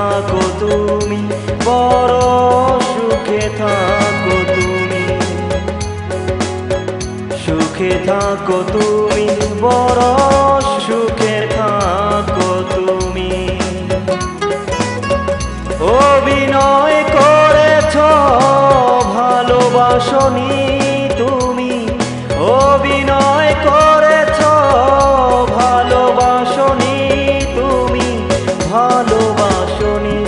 থাকো তুমি, বড় সুখে থাকো তুমি, সুখে থাকো তুমি, বড় সুখে থাকো তুমি। অভিনয় করেছ ভালোবাসনি তুমি, অভিনয় করেছ ভালোবাসনি তুমি, ভালোবাসনি।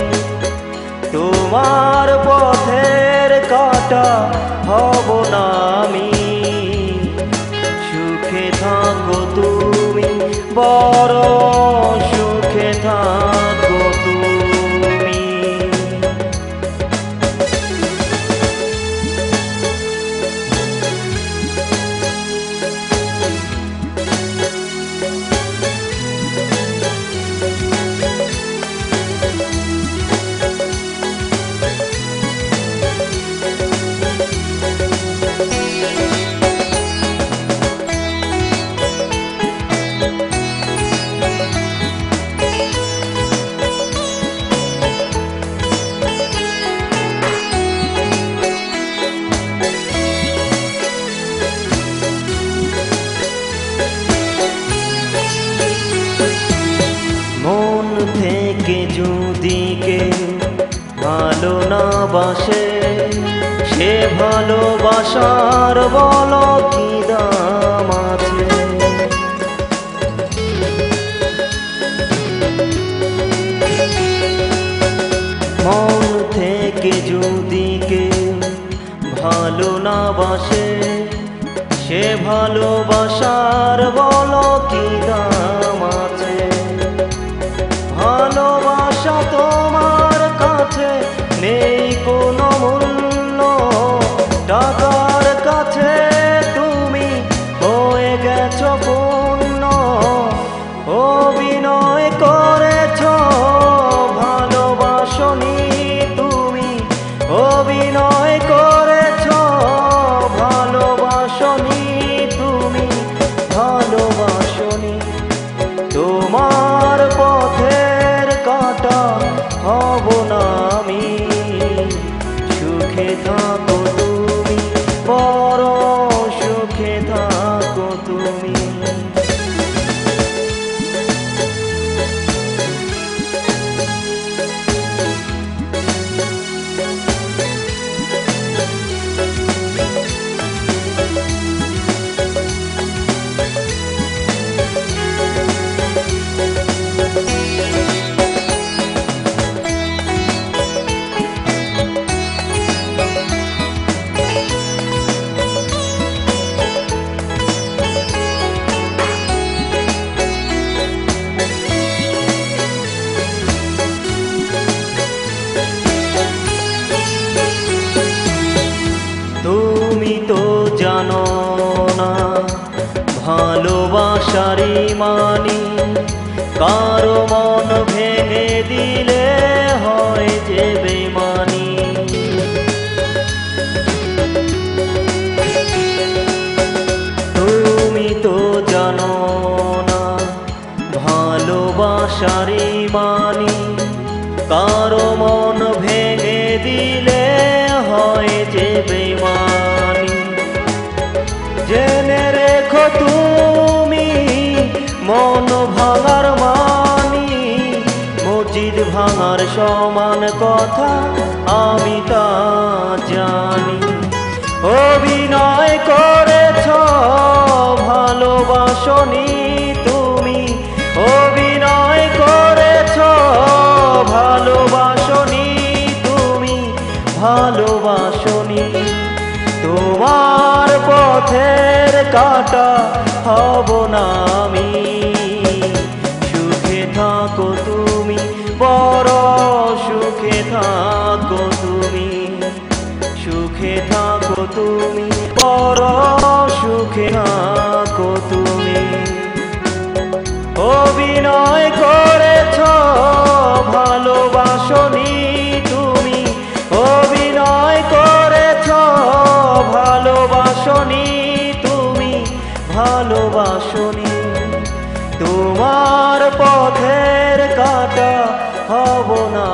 তোমার পথের কাঁটা হব না আমি, সুখে থাকো তুমি, বড় সুখে থাকো তুমি। মন থেকে যদি কেউ ভালো না বাসে, সে ভালোবাসার বলো কি দাম আছে। মন থেকে যদি কেউ ভালো না বাসে, সে ভালোবাসার বলো কি দাম আছে। ভালোবাসা তোমার কাছে নেই কোনো মূল্য, টাকার কাছে তুমি হয়ে গেছো পূর্ণ। অভিনয় করেছ ভালোবাসনি তুমি, অভিনয় করেছ ভালোবাসনি তুমি, ভালোবাসনি। তোমার পথের কাঁটা হব না আমি, সুখে থাকো তুমি, বড় সুখে থাকো তুমি। তুমি তো জানো না ভালোবাসারই মানি, কারো মন ভেঙে দিলে হয় যে বেমানি। তুমি তো জানো না ভালোবাসারই মানি, কারো মন ভেঙে দিলে হয় যে বেমানি। জেনে রেখো তুমি মন ভাঙার মানি, মসজিদ ভাঙার সমান কথা আমি তা জানি। অভিনয় করেছ ভালোবাসনি তুমি, অভিনয় করেছ ভালোবাসনি তুমি, ভালোবাসনি। তোমার পথের কাঁটা হব না আমি, সুখে থাকো তুমি, বড় সুখে থাকো তুমি, সুখে থাকো তুমি, বড় সুখে থাকো তুমি। অভিনয় করেছ ভালোবাসনি তুমি, অভিনয় করেছ ভালোবাসনি তুমি, ভালোবাসনি। তোমার পথের কাঁটা হব না